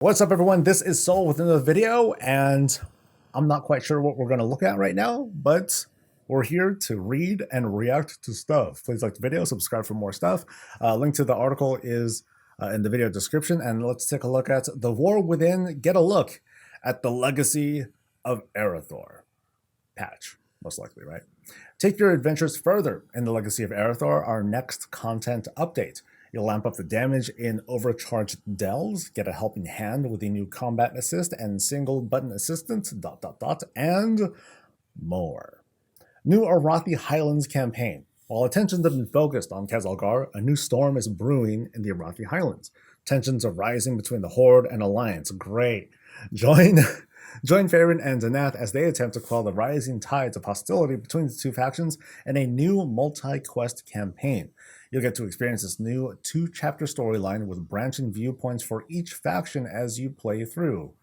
What's up, everyone? This is Soul with another video, and I'm not quite sure what we're going to look at right now, but we're here to read and react to stuff. Please like the video, subscribe for more stuff. Link to the article is in the video description, and let's take a look at The War Within. Get a look at the Legacy of Arathor patch, most likely, right? Take your adventures further in the Legacy of Arathor, our next content update. You'll lamp up the damage in Overcharged delves, get a helping hand with a new combat assist and single button assistant, and more. New Arathi Highlands campaign. While attentions have been focused on Khazalgar, a new storm is brewing in the Arathi Highlands. Tensions are rising between the Horde and Alliance. Great. Join Farron and Zanath as they attempt to quell the rising tides of hostility between the two factions in a new multi-quest campaign. You'll get to experience this new 2-chapter storyline with branching viewpoints for each faction as you play through.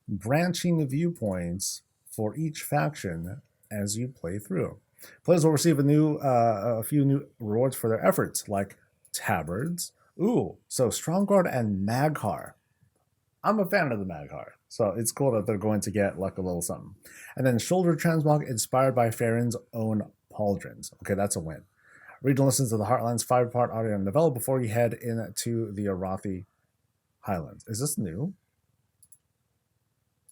Branching viewpoints for each faction as you play through. Players will receive a few new rewards for their efforts, like tabards. Ooh, so Stromguard and Maghar. I'm a fan of the Maghar, so it's cool that they're going to get like a little something. And then Shoulder Transmog inspired by Farron's own pauldrons. Okay, that's a win. Read and listen to the Heartlands 5-part audio novella before you head into the Arathi Highlands. Is this new?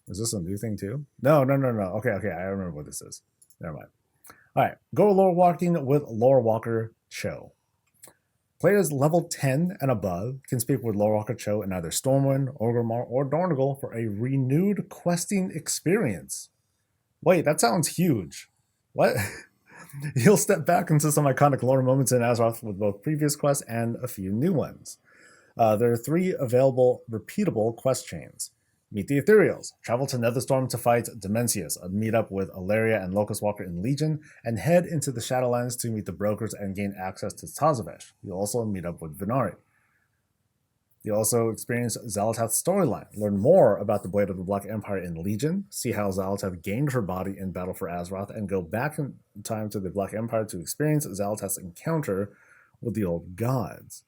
Is this a new thing too? No. Okay, I remember what this is. Never mind. All right, go Lorewalking with Lorewalker Cho. Players level 10 and above can speak with Lorewalker Cho in either Stormwind, Orgrimmar, or Dornogal for a renewed questing experience. Wait, that sounds huge. What? You'll step back into some iconic lore moments in Azeroth with both previous quests and a few new ones. There are 3 available repeatable quest chains. Meet the Ethereals. Travel to Netherstorm to fight Demencius, meet up with Alaria and Locust Walker in Legion, and head into the Shadowlands to meet the Brokers and gain access to Tazavesh. You'll also meet up with Venari. You'll also experience Xal'atath's storyline, learn more about the Blade of the Black Empire in Legion, see how Xal'atath gained her body in battle for Azeroth, and go back in time to the Black Empire to experience Xal'atath's encounter with the old gods.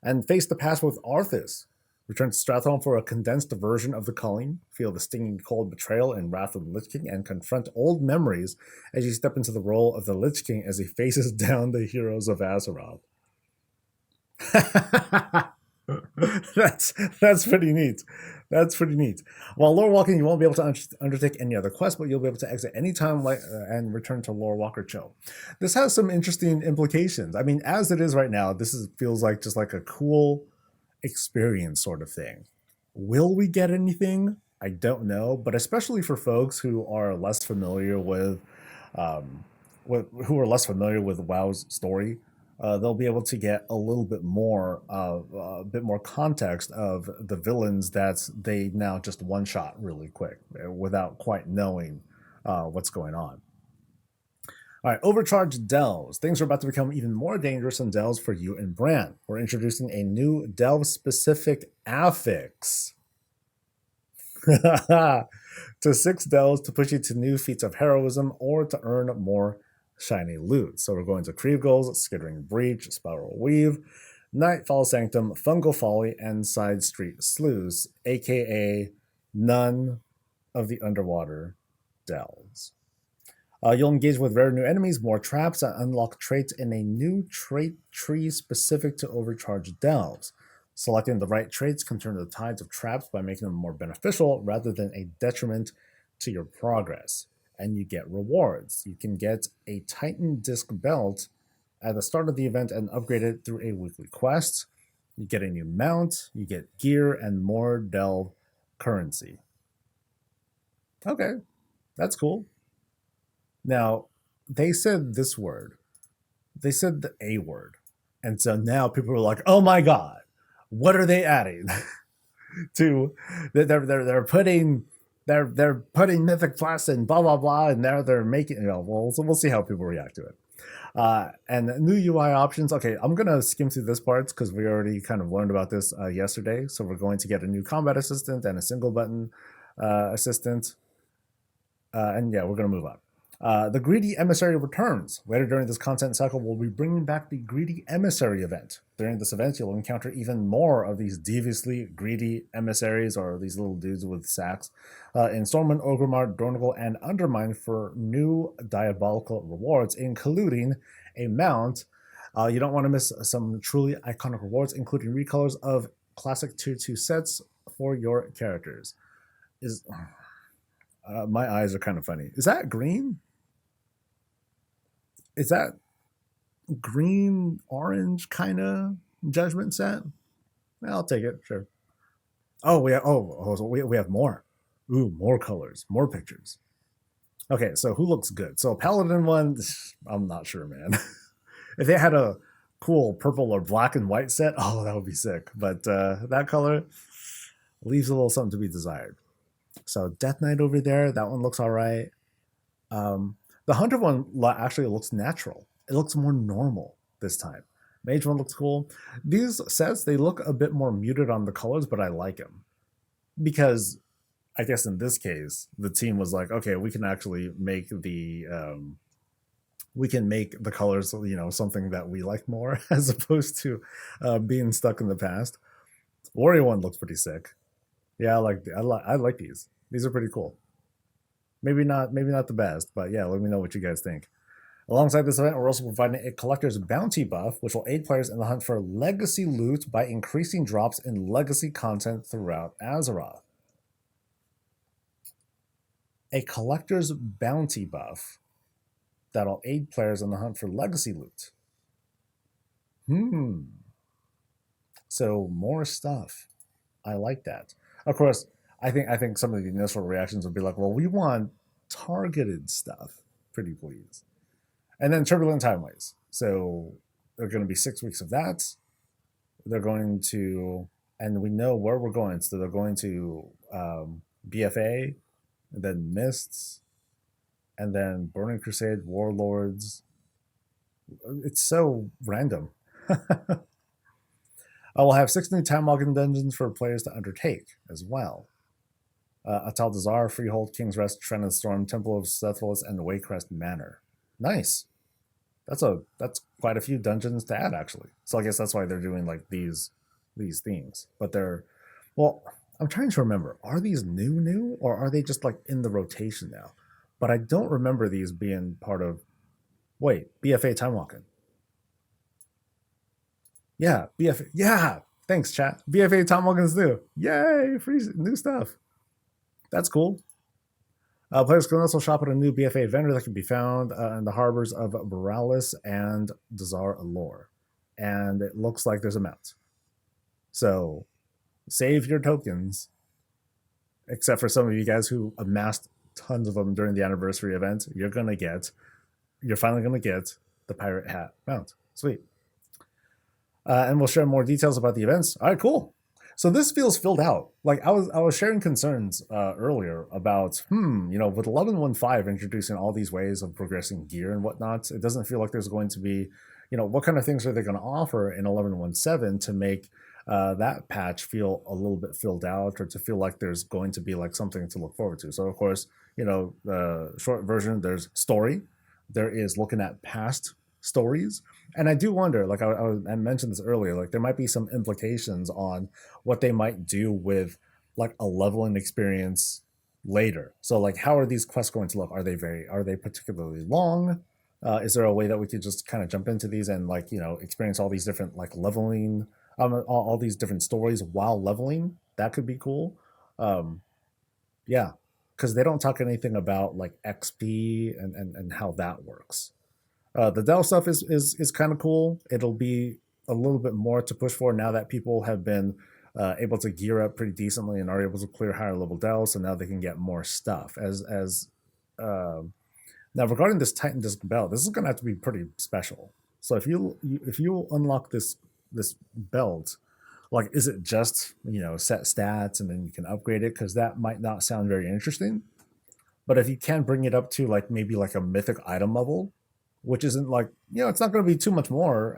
And face the past with Arthas. Return to Stratholme for a condensed version of the Culling, feel the stinging cold betrayal and wrath of the Lich King, and confront old memories as you step into the role of the Lich King as he faces down the heroes of Azeroth. That's pretty neat. That's pretty neat. While Lorewalking, you won't be able to undertake any other quests, but you'll be able to exit anytime and return to Lorewalker Cho. This has some interesting implications. I mean, as it is right now, feels like just like a cool experience sort of thing. Will we get anything? I don't know, but especially for folks who are less familiar with WoW's story, they'll be able to get a little bit more context of the villains that they now just one-shot really quick without quite knowing what's going on. All right, Overcharged delves. Things are about to become even more dangerous in delves for you and Bran. We're introducing a new delve-specific affix to 6 delves to push you to new feats of heroism or to earn more shiny loot. So we're going to Creeve Goals, Skittering Breach, Spiral Weave, Nightfall Sanctum, Fungal Folly, and Side Street Sluice, aka none of the underwater delves. You'll engage with rare new enemies, more traps, and unlock traits in a new trait tree specific to Overcharged delves. Selecting the right traits can turn the tides of traps by making them more beneficial rather than a detriment to your progress. And you get rewards. You can get a Titan Disc Belt at the start of the event and upgrade it through a weekly quest. You get a new mount, you get gear, and more delve currency. Okay, that's cool. Now, they said this word. They said the A word. And so now people are like, oh my God, what are they adding? They're putting Mythic Plus and blah blah blah, and now they're making, so we'll see how people react to it. And new UI options. Okay, I'm gonna skim through this part because we already kind of learned about this yesterday. So we're going to get a new combat assistant and a single button assistant. And yeah, we're gonna move on. The Greedy Emissary returns. Later during this content cycle, we'll be bringing back the Greedy Emissary event. During this event, you'll encounter even more of these deviously greedy emissaries, or these little dudes with sacks, in Stormwind, Orgrimmar, Dornogal, and Undermine for new diabolical rewards, including a mount. You don't want to miss some truly iconic rewards, including recolors of classic tier 2 sets for your characters. My eyes are kind of funny. Is that green? Is that green orange kind of judgment set? I'll take it, sure. Oh, we have more. Ooh, more colors, more pictures. Okay, so who looks good? So Paladin one, I'm not sure, man. If they had a cool purple or black and white set, oh, that would be sick. But that color leaves a little something to be desired. So Death Knight over there, that one looks all right. The Hunter one actually looks natural. It looks more normal this time. Mage one looks cool. These sets, they look a bit more muted on the colors, but I like them. Because I guess in this case, the team was like, okay, we can actually make the colors, something that we like more, as opposed to being stuck in the past. Warrior one looks pretty sick. Yeah, I like these. These are pretty cool. Maybe not the best, but yeah, let me know what you guys think. Alongside this event, we're also providing a collector's bounty buff, which will aid players in the hunt for legacy loot by increasing drops in legacy content throughout Azeroth. A collector's bounty buff that'll aid players in the hunt for legacy loot. So more stuff. I like that. Of course, I think some of the initial reactions would be like, well, we want targeted stuff, pretty please. And then Turbulent Timeways. So there are going to be 6 weeks of that. They're going to, and we know where we're going. So they're going to BFA, and then Mists, and then Burning Crusade, Warlords. It's so random. I will have 6 new Timewalking dungeons for players to undertake as well. Atal Dazar, Freehold, King's Rest, Trenton Storm, Temple of Sethless, and Waycrest Manor. Nice. That's quite a few dungeons to add, actually. So I guess that's why they're doing like these themes. But I'm trying to remember. Are these new, or are they just like in the rotation now? But I don't remember these being part of. Wait, BFA Timewalking. Yeah, BFA. Yeah, thanks, chat. BFA Timewalking is new. Yay, free new stuff. That's cool. Players can also shop at a new BFA vendor that can be found in the harbors of Borealis and Dazar Allure. And it looks like there's a mount. So save your tokens, except for some of you guys who amassed tons of them during the anniversary event. You're finally going to get the pirate hat mount. Sweet. And we'll share more details about the events. All right, cool. So this feels filled out. Like I was sharing concerns earlier about, with 11.15 introducing all these ways of progressing gear and whatnot, it doesn't feel like there's going to be, what kind of things are they going to offer in 11.17 to make that patch feel a little bit filled out, or to feel like there's going to be like something to look forward to. So of course, the short version, there's story. There is looking at past stories. And I do wonder, like I mentioned this earlier, like there might be some implications on what they might do with like a leveling experience later. So like, how are these quests going to look? Are they particularly long? Is there a way that we could just kind of jump into these and like, experience all these different like leveling, all these different stories while leveling? That could be cool. Yeah, because they don't talk anything about like XP and how that works. The Dell stuff is kind of cool. It'll be a little bit more to push for now that people have been able to gear up pretty decently and are able to clear higher level Dell, so now they can get more stuff. Now regarding this Titan Disc belt, this is going to have to be pretty special. So if you unlock this belt, like, is it just set stats and then you can upgrade it? Because that might not sound very interesting. But if you can bring it up to like maybe like a mythic item level, which isn't like, it's not going to be too much more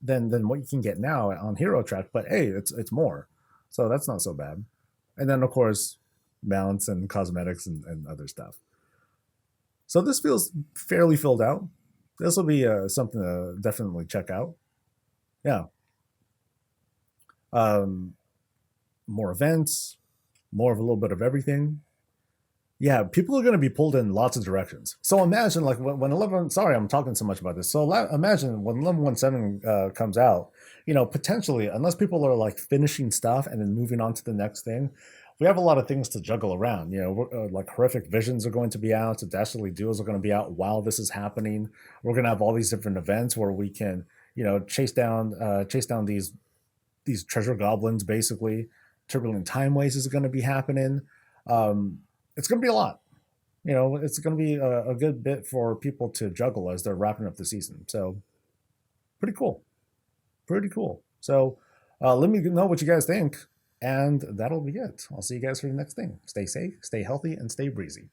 than what you can get now on Hero Track, but hey, it's more. So that's not so bad. And then of course, mounts and cosmetics and other stuff. So this feels fairly filled out. This will be something to definitely check out. Yeah. More events, more of a little bit of everything. Yeah, people are going to be pulled in lots of directions. So imagine, like, when 11. Sorry, I'm talking so much about this. So imagine when 1117 comes out. Potentially, unless people are like finishing stuff and then moving on to the next thing, we have a lot of things to juggle around. Like horrific visions are going to be out. Dastardly duels are going to be out while this is happening. We're going to have all these different events where we can, chase down these treasure goblins. Basically, Turbulent Timeways is going to be happening. It's going to be a lot. It's going to be a good bit for people to juggle as they're wrapping up the season. So, pretty cool. Pretty cool. So, let me know what you guys think. And that'll be it. I'll see you guys for the next thing. Stay safe, stay healthy, and stay breezy.